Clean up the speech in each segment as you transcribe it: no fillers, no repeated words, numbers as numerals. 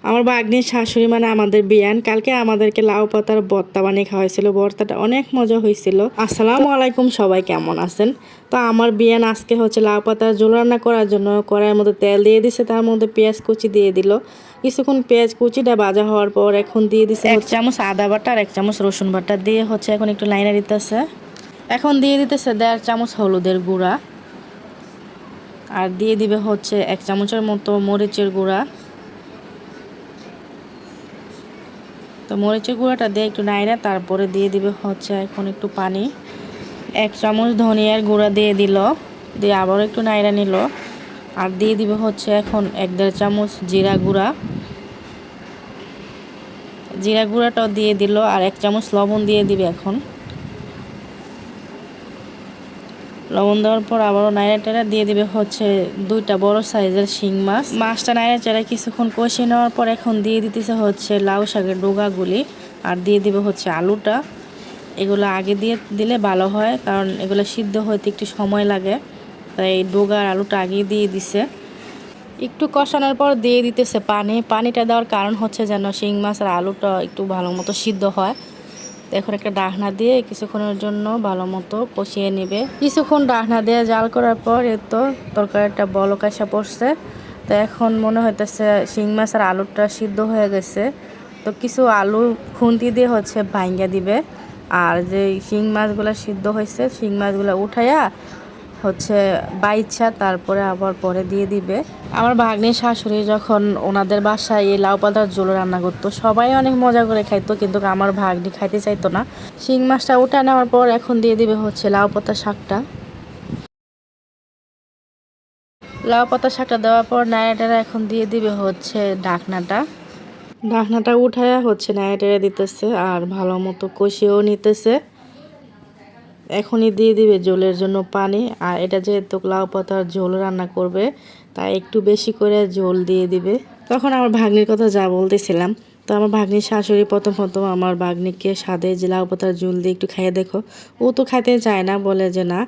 আমার ভাগ্নির শাশুড়ি মানে আমাদের বিয়ান কালকে আমাদেরকে লাউ পাতার ভর্তা বানিয়ে খাওয়াইছিল। ভর্তাটা অনেক মজা হয়েছিল। আসসালামু আলাইকুম, সবাই কেমন আছেন? তো আমার বিয়ান আজকে হচ্ছে লাউ পাতার ঝোল রান্না করার জন্য কড়াইয়ের মধ্যে তেল দিয়ে দিছে, তার মধ্যে পেঁয়াজ কুচি দিয়ে দিল। কিছুক্ষণ পেঁয়াজ কুচিটা ভাজা হওয়ার পর এখন দিয়ে দিছে 1 চামচ আদা বাটা আর 1 চামচ রসুন বাটা দিয়ে হচ্ছে এখন একটু লাইনে দিতেছে। এখন দিয়ে দিতেছে 1.5 চামচ হলুদের গুঁড়া, আর দিয়ে দিবে হচ্ছে 1 চামচের মতো মরিচের গুঁড়া। তো মরিচের গুঁড়াটা দিয়ে একটু নাড়া, তারপরে দিয়ে দিবে হচ্ছে এখন একটু পানি। 1 চামচ ধনিয়ার গুঁড়া দিয়ে দিল, দিয়ে আবারও একটু নাড়া নিল। আর দিয়ে দিবে হচ্ছে এখন 1-1.5 চামচ জিরা গুঁড়া। জিরা গুঁড়াটাও দিয়ে দিল, আর 1 চামচ লবণ দিয়ে দিবে। এখন লবণ দেওয়ার পর আবারও নাড়া টাড়া দিয়ে দিবে হচ্ছে 2টা বড় সাইজের শিং মাছ। মাছটা নাড়া চাড়া কিছুক্ষণ কষিয়ে নেওয়ার পর এখন দিয়ে দিতেছে হচ্ছে লাউ শাকের ডোগাগুলি, আর দিয়ে দিবে হচ্ছে আলুটা। এগুলো আগে দিয়ে দিলে ভালো হয়, কারণ এগুলো সিদ্ধ হতে একটু সময় লাগে, তাই ডোগা আর আলুটা আগে দিয়ে দিছে। একটু কষানোর পর দিয়ে দিতেছে পানি। পানিটা দেওয়ার কারণ হচ্ছে যেন শিং মাছ আর আলুটা একটু ভালো মতো সিদ্ধ হয়। এখন একটা ডাকনা দিয়ে কিছুক্ষণের জন্য ভালো মতো কষিয়ে নেবে। কিছুক্ষণ ডাকনা দিয়ে জাল করার পর তো তরকারিটা বলক আসা পড়ছে। তো এখন মনে হইতেছে শিং মাছ আর আলুটা সিদ্ধ হয়ে গেছে। তো কিছু আলু খুন্তি দিয়ে হচ্ছে ভাঙ্গা দিবে, আর যে শিং মাছগুলো সিদ্ধ হয়েছে শিং মাছগুলো উঠাইয়া হচ্ছে বাইচ্ছা তারপরে আবার পরে দিয়ে দিবে। আমার ভাগ্নির শাশুড়ি যখন ওনাদের বাসায় এই লাউ পাতার ঝোল রান্না করতো, সবাই অনেক মজা করে খাইতো, কিন্তু আমার ভাগ্নি খাইতে চাইতো না। শিং মাছটা উঠে নেওয়ার পর এখন দিয়ে দিবে হচ্ছে লাউ পাতা শাকটা। লাউ পাতা শাকটা দেওয়ার পর নাড়াটাড়া এখন দিয়ে দিবে হচ্ছে ঢাকনাটা। ঢাকনাটা উঠায়া হচ্ছে নাড়াটাড়া দিতেছে আর ভালো মতো কষিয়েও নিতেছে। এখনই দিয়ে দিবে ঝোলের জন্য পানি, আর এটা যেহেতু লাউ পাতার ঝোল রান্না করবে তাই একটু বেশি করে ঝোল দিয়ে দিবে। তখন আমার ভাগ্নির কথা যা বলতেছিলাম, তো আমার ভাগ্নির শাশুড়ি প্রথম আমার ভাগ্নিকে স্বাদে যে লাউ পাতার ঝোল দিয়ে একটু খাইয়ে দেখো। ও তো খাইতে চায় না, বলে যে না।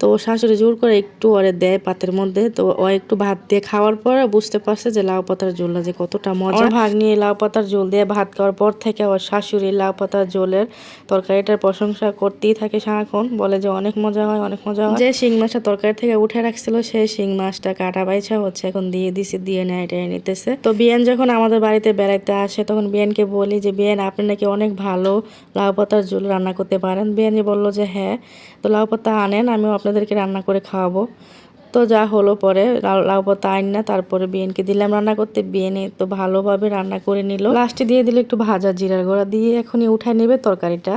তো ও শাশুড়ি জোর করে একটু ওরে দেয় পাতের মধ্যে। তো ও একটু ভাত দিয়ে খাওয়ার পরে বুঝতে পারছে যে লাউ পাতার ঝোলটা যে কতটা মজা। ওর ভাগ্নি লাউ পাতার ঝোল দিয়ে ভাত খাওয়ার পর থেকে ওর শাশুড়ি লাউ পাতার ঝোলের তরকারিটার প্রশংসা করতেই থাকে সারাক্ষণ, বলে যে অনেক মজা হয়, অনেক মজা হয়। যে শিং মাছটা তরকারি থেকে উঠে রাখছিল সেই শিং মাছটা কাটা বাইছা হচ্ছে এখন দিয়ে দিছে, দিয়ে নেয় নিতেছে। তো বিয়ান যখন আমাদের বাড়িতে বেড়াইতে আসে তখন বিয়ানকে বলি যে বিয়ান আপনি নাকি অনেক ভালো লাউ পাতার ঝোল রান্না করতে পারেন। বিয়ানি বললো যে হ্যাঁ, তো লাউ পাতা আনেন, আমিও আপনাদেরকে রান্না করে খাওয়াবো। তো যা হলো, পরে লাউ পাতা আইন না তারপরে বিয়ানকে দিলাম রান্না করতে। বিয়ানি তো ভালোভাবে রান্না করে নিল। লাস্টে দিয়ে দিল একটু ভাজা জিরার গুঁড়া, দিয়ে এখনই উঠায় নেবে তরকারিটা।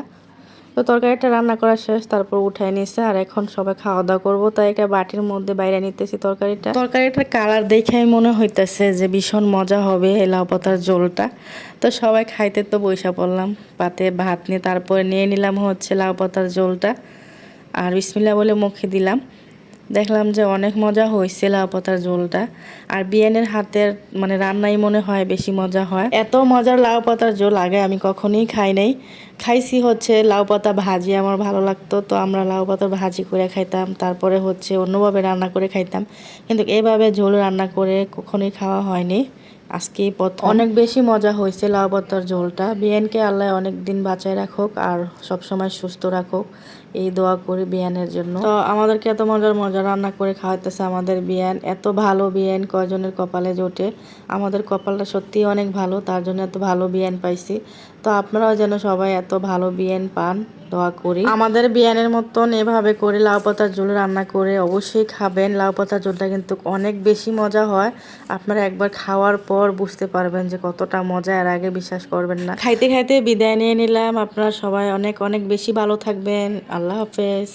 তো তরকারিটা রান্না করা শেষ, তারপর উঠায় নিছে। আর এখন সবাই খাওয়া দাওয়া করবো, তাই একটা বাটির মধ্যে বাইরে নিতেছি তরকারিটার কালার দেখে মনে হইতেছে যে ভীষণ মজা হবে এই লাউ পাতার ঝোলটা। তো সবাই খাইতে তো বইসা পড়লাম পাতে ভাত নিয়ে, তারপরে নিয়ে নিলাম হচ্ছে লাউ পাতার ঝোলটা, আর বিসমিল্লাহ বলে মুখে দিলাম। দেখলাম যে অনেক মজা হয়েছে লাউ পাতার ঝোলটা। আর বিয়ানের হাতের মানে রান্নাই মনে হয় বেশি মজা হয়। এত মজার লাউ পাতার ঝোল আগে আমি কখনোই খাই নাই। খাইছি হচ্ছে লাউ পাতা ভাজি, আমার ভালো লাগতো, তো আমরা লাউ পাতা ভাজি করে খাইতাম, তারপরে হচ্ছে অন্যভাবে রান্না করে খাইতাম, কিন্তু এভাবে ঝোল রান্না করে কখনোই খাওয়া হয়নি, আজকেই প্রথম। অনেক বেশি মজা হয়েছে লাউ পাতার ঝোলটা। বিয়ানকে আল্লাহ অনেক দিন বাঁচায় রাখুক আর সবসময় সুস্থ রাখুক, এই দোয়া করি বিয়ানের জন্য। তো আমাদেরকে এত মজার মজা রান্না করে খাওয়াইতেছে আমাদের বিয়ান। এত ভালো বিয়ান কয়জনের কপালে জোটে। আমাদের কপালটা সত্যিই অনেক ভালো, তার জন্য এত ভালো বিয়ান পাইছি। তো আপনারাও যেন সবাই এত ভালো বিয়ান পান, দোয়া করি। আমাদের বিয়ানের মতন এভাবে করে লাউ পাতার ঝোল রান্না করে অবশ্যই খাবেন। লাউ পাতার ঝোলটা কিন্তু অনেক বেশি মজা হয়। আপনারা একবার খাওয়ার পর বুঝতে পারবেন যে কতটা মজা, এর আগে বিশ্বাস করবেন না। খাইতে খাইতে বিদায় নিয়ে নিলাম। আপনারা সবাই অনেক অনেক বেশি ভালো থাকবেন। আল্লাহ হাফেজ।